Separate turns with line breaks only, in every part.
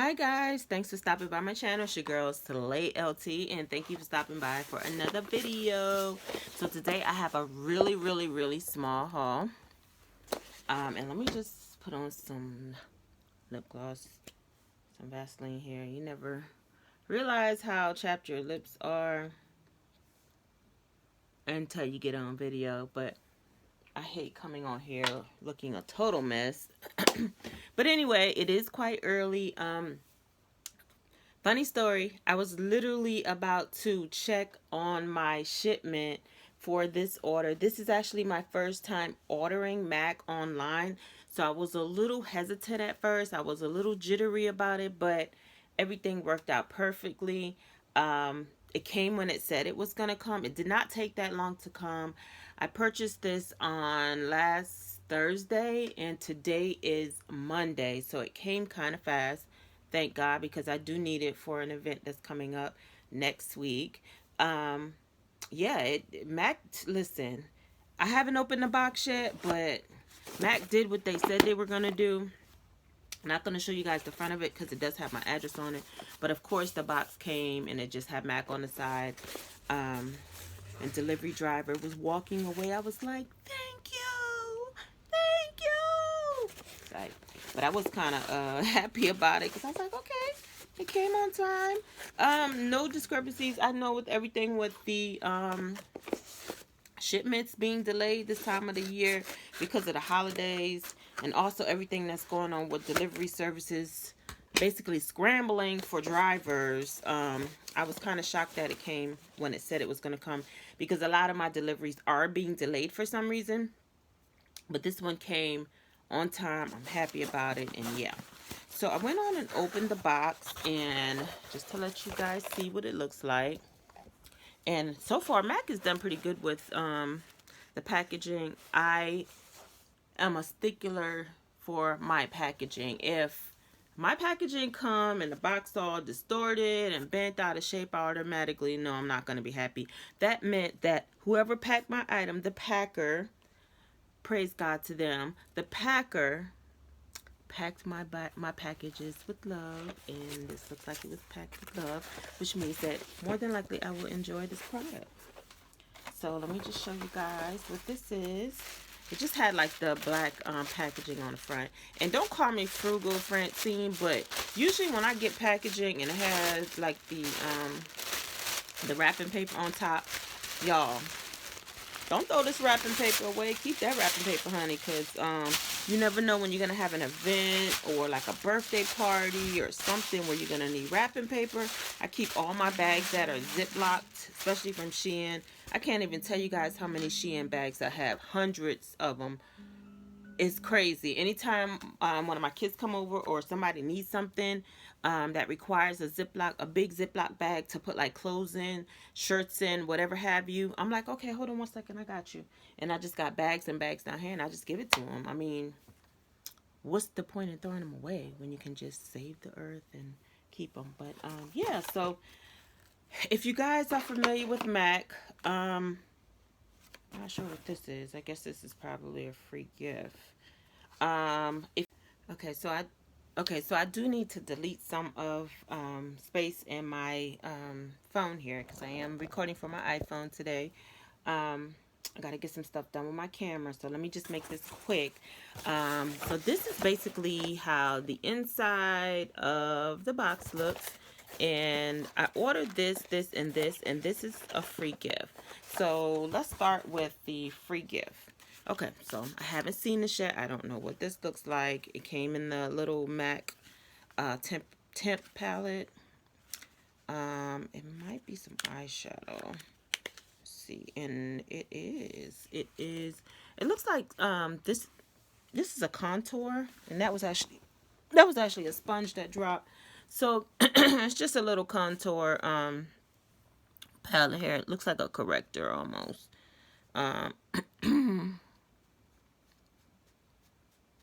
Hi guys, thanks for stopping by my channel. It's your girl Slay LT, and thank you for stopping by for another video. So today I have a really small haul. And let me just put on some lip gloss, some Vaseline here. You never realize how chapped your lips are until you get on video, but I hate coming on here looking a total mess. But anyway, it is quite early. Funny story, I was literally about to check on my shipment for this order. This is actually my first time ordering M.A.C online, so I was a little hesitant at first. I was a little jittery about it, but everything worked out perfectly. It came when it said it was going to come. It did not take that long to come. I purchased this on last Thursday, and today is Monday, so it came kind of fast. Thank God, because I do need it for an event that's coming up next week. Yeah, M.A.C, listen, I haven't opened the box yet, but M.A.C did what they said they were going to do. I'm not going to show you guys the front of it because it does have my address on it. But of course, the box came and it just had M.A.C on the side. And delivery driver was walking away. I was like, thank you. Thank you. Like, but I was kind of happy about it because I was like, okay, it came on time. No discrepancies. I know with everything with the shipments being delayed this time of the year because of the holidays, and also everything that's going on with delivery services basically scrambling for drivers. I was kind of shocked that it came when it said it was going to come, because a lot of my deliveries are being delayed for some reason, but this one came on time. I'm happy about it. And yeah, so I went on and opened the box, and just to let you guys see what it looks like. And so far M.A.C has done pretty good with the packaging. I am a stickler for my packaging. If my packaging come and the box all distorted and bent out of shape, I automatically know I'm not going to be happy. That meant that whoever packed my item, the packer, praise God to them, the packer packed my packages with love, and this looks like it was packed with love, which means that more than likely I will enjoy this product. So let me just show you guys what this is. It just had like the black packaging on the front. And don't call me frugal, Francine, but usually when I get packaging and it has like the wrapping paper on top, y'all, don't throw this wrapping paper away. Keep that wrapping paper, honey, because you never know when you're going to have an event or like a birthday party or something where you're going to need wrapping paper. I keep all my bags that are zip-locked, especially from Shein. I can't even tell you guys how many Shein bags I have. Hundreds of them. It's crazy. Anytime one of my kids come over or somebody needs something that requires a Ziploc, a big Ziploc bag to put like clothes in, shirts in, whatever have you, I'm like, okay, hold on one second, I got you. And I just got bags and bags down here, and I just give it to them. I mean, what's the point in throwing them away when you can just save the earth and keep them? But yeah, so if you guys are familiar with M.A.C, I'm not sure what this is. I guess this is probably a free gift. Okay, so I do need to delete some of space in my phone here, because I am recording from my iPhone today. I gotta get some stuff done with my camera, so let me just make this quick. So this is basically how the inside of the box looks. And I ordered this, and this is a free gift. So let's start with the free gift. Okay, so I haven't seen this yet. I don't know what this looks like. It came in the little M.A.C temp palette. It might be some eyeshadow. Let's see, and it looks like this is a contour, and that was actually a sponge that dropped. So it's just a little contour palette here. It looks like a corrector almost.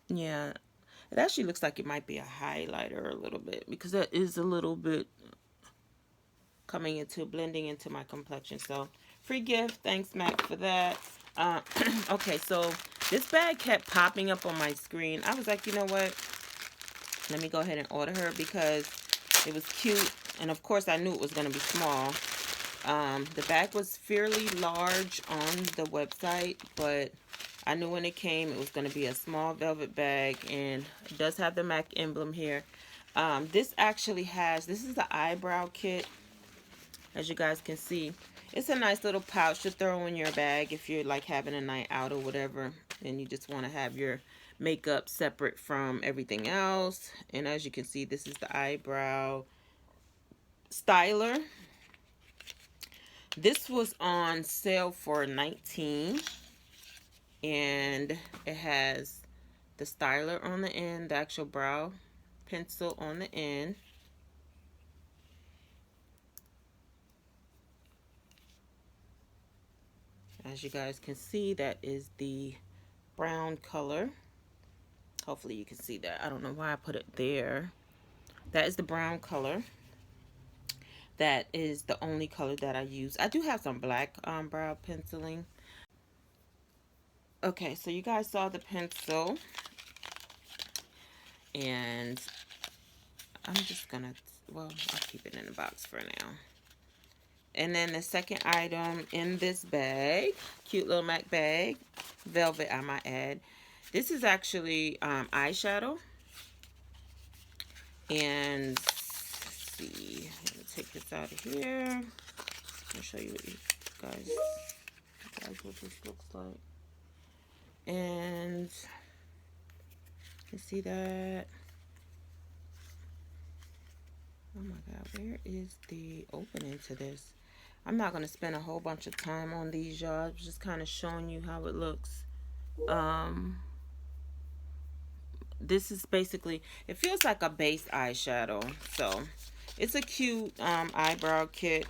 Yeah, it actually looks like it might be a highlighter a little bit, because that is a little bit blending into my complexion. So free gift, thanks M.A.C for that. Okay, so this bag kept popping up on my screen. I was like, you know what, let me go ahead and order her because it was cute. And of course, I knew it was going to be small. The bag was fairly large on the website, but I knew when it came it was going to be a small velvet bag, and it does have the M.A.C emblem here. This actually has, this is the eyebrow kit, as you guys can see. It's a nice little pouch to throw in your bag if you're like having a night out or whatever, and you just want to have your makeup separate from everything else. And as you can see, this is the eyebrow styler. This was on sale for $19, and it has the styler on the end, the actual brow pencil on the end. As you guys can see, that is the brown color. Hopefully you can see that. I don't know why I put it there. That is the brown color. That is the only color that I use. I do have some black brow penciling. Okay, so you guys saw the pencil. And I'm just gonna, well, I'll keep it in the box for now. And then the second item in this bag, cute little M.A.C bag, velvet I might add. This is actually eyeshadow. And let's see, let me take this out of here. I'll show you what you guys what this looks like. And you see that? Oh my God, where is the opening to this? I'm not going to spend a whole bunch of time on these, y'all. I'm just kind of showing you how it looks. This is basically, it feels like a base eyeshadow. So, it's a cute eyebrow kit.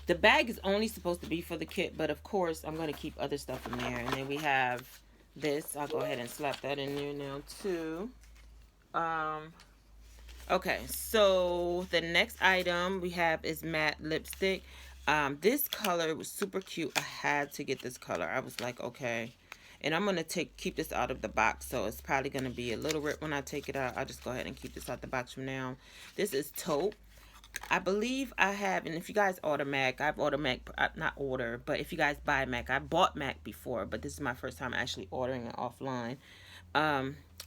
The bag is only supposed to be for the kit, but of course, I'm going to keep other stuff in there. And then we have this. I'll go ahead and slap that in there now, too. Okay, so the next item we have is matte lipstick. This color was super cute. I had to get this color. I was like, okay. And I'm going to keep this out of the box, so it's probably going to be a little rip when I take it out. I'll just go ahead and keep this out the box from now. This is taupe. I believe I have, and if you guys order M.A.C, I've ordered M.A.C, not order, but if you guys buy M.A.C, I bought M.A.C before, but this is my first time actually ordering it offline.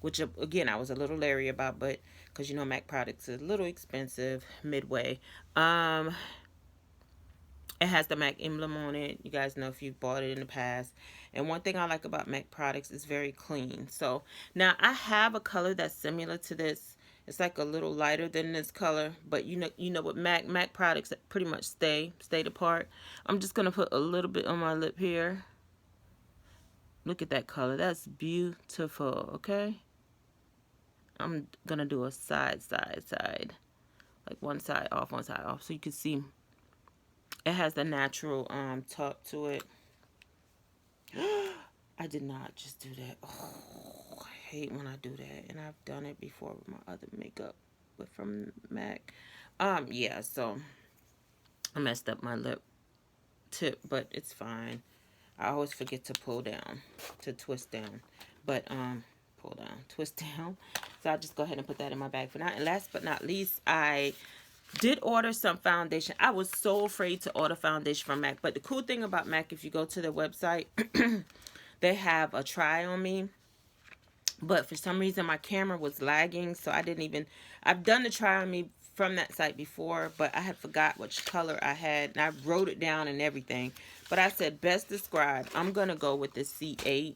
Which again, I was a little leery about, but because you know M.A.C products is a little expensive midway. It has the M.A.C emblem on it. You guys know if you've bought it in the past. And one thing I like about M.A.C products is very clean. So now I have a color that's similar to this. It's like a little lighter than this color, but you know what M.A.C products pretty much stay apart. I'm just gonna put a little bit on my lip here. Look at that color. That's beautiful. Okay. I'm gonna do a side, like one side off, so you can see it has the natural top to it. I did not just do that. Oh, I hate when I do that, and I've done it before with my other makeup, but from M.A.C. Yeah, so I messed up my lip tip, but it's fine. I always forget to pull down, to twist down, but pull down, twist down. So I'll just go ahead and put that in my bag for now. And last but not least, I did order some foundation. I was so afraid to order foundation from M.A.C, but the cool thing about M.A.C, if you go to their website, they have a try on me. But for some reason, my camera was lagging, so I didn't even, I've done the try on me from that site before, but I had forgot which color I had, and I wrote it down and everything. But I said, best described, I'm going to go with the C8.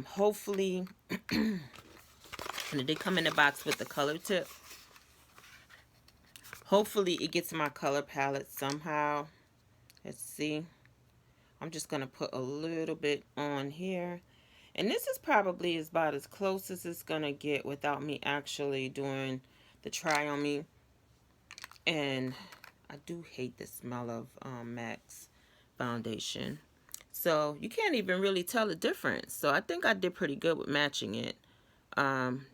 Hopefully, and they come in the box with the color tip. Hopefully, it gets my color palette somehow. Let's see. I'm just going to put a little bit on here. And this is probably about as close as it's going to get without me actually doing the try on me. And I do hate the smell of M.A.C foundation. So you can't even really tell the difference. So I think I did pretty good with matching it.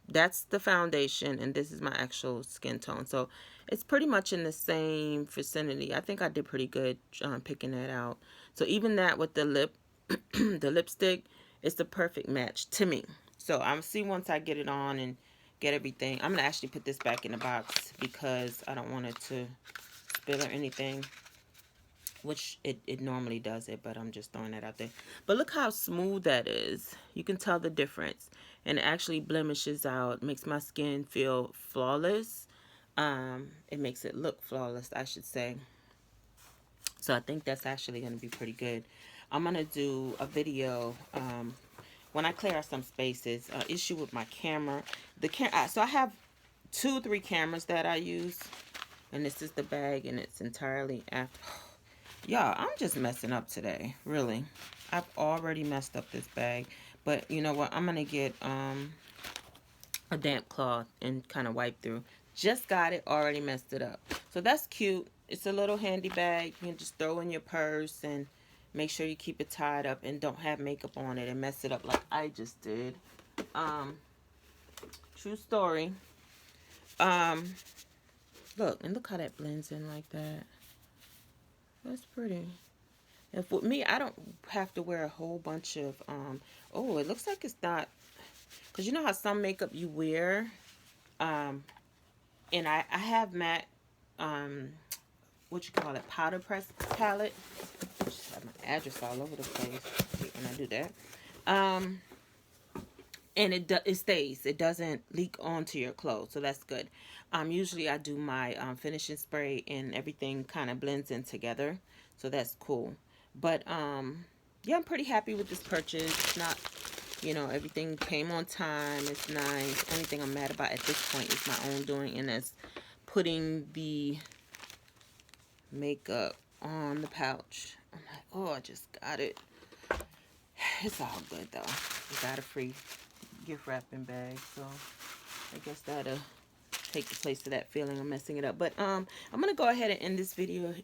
That's the foundation, and this is my actual skin tone. So it's pretty much in the same vicinity. I think I did pretty good picking that out. So even that with the the lipstick, it's the perfect match to me. So I'll see once I get it on and get everything. I'm going to actually put this back in the box because I don't want it to spill or anything, which it normally does it, but I'm just throwing that out there. But look how smooth that is. You can tell the difference, and it actually blemishes out, makes my skin feel flawless. It makes it look flawless, I should say. So I think that's actually going to be pretty good. I'm going to do a video when I clear out some spaces. Issue with my camera. So I have 2-3 cameras that I use, and this is the bag, and it's entirely after. Y'all, I'm just messing up today, really. I've already messed up this bag, but you know what? I'm gonna get a damp cloth and kind of wipe through. Just got it, already messed it up. So that's cute. It's a little handy bag. You can just throw in your purse and make sure you keep it tied up and don't have makeup on it and mess it up like I just did. True story. Look, and look how that blends in like that. That's pretty. If with me, I don't have to wear a whole bunch of, oh, it looks like it's not, because you know how some makeup you wear, and I have MAC, what you call it, powder press palette. I just have my address all over the place when I do that. And it stays. It doesn't leak onto your clothes, so that's good. Usually I do my finishing spray and everything kind of blends in together, so that's cool. But yeah, I'm pretty happy with this purchase. It's not, you know, everything came on time. It's nice. Only thing I'm mad about at this point is my own doing, and that's putting the makeup on the pouch. I'm like, oh, I just got it. It's all good though. We got a free gift wrapping bag, so I guess that'll take the place of that feeling of messing it up. But I'm gonna go ahead and end this video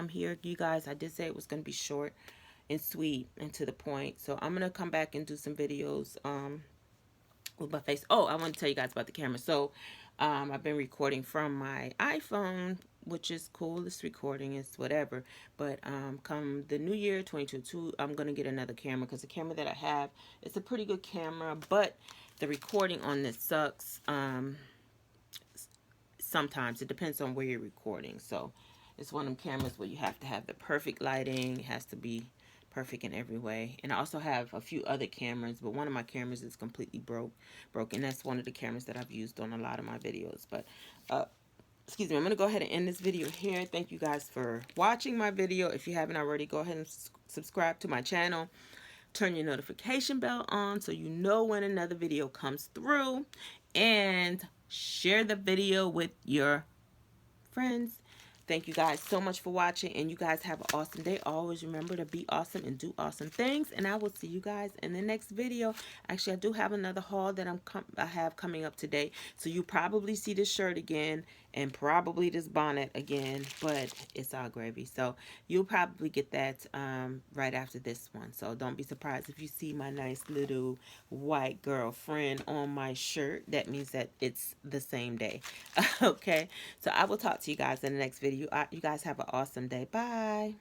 here, you guys. I did say it was gonna be short and sweet and to the point, so I'm gonna come back and do some videos with my face. Oh, I want to tell you guys about the camera. So I've been recording from my iPhone, which is cool. It's recording, it's whatever. But come the new year 2022, I'm gonna get another camera, because the camera that I have, it's a pretty good camera, but the recording on this sucks. Sometimes it depends on where you're recording. So it's one of them cameras where you have to have the perfect lighting. It has to be perfect in every way. And I also have a few other cameras, but one of my cameras is completely broken. That's one of the cameras that I've used on a lot of my videos. But excuse me, I'm going to go ahead and end this video here. Thank you guys for watching my video. If you haven't already, go ahead and subscribe to my channel. Turn your notification bell on so you know when another video comes through. And share the video with your friends. Thank you guys so much for watching, and you guys have an awesome day. Always remember to be awesome and do awesome things, and I will see you guys in the next video. Actually, I do have another haul that I have coming up today, so you probably see this shirt again and probably this bonnet again, but it's all gravy. So you'll probably get that right after this one. So don't be surprised if you see my nice little white girlfriend on my shirt. That means that it's the same day. Okay, so I will talk to you guys in the next video. You guys have an awesome day. Bye.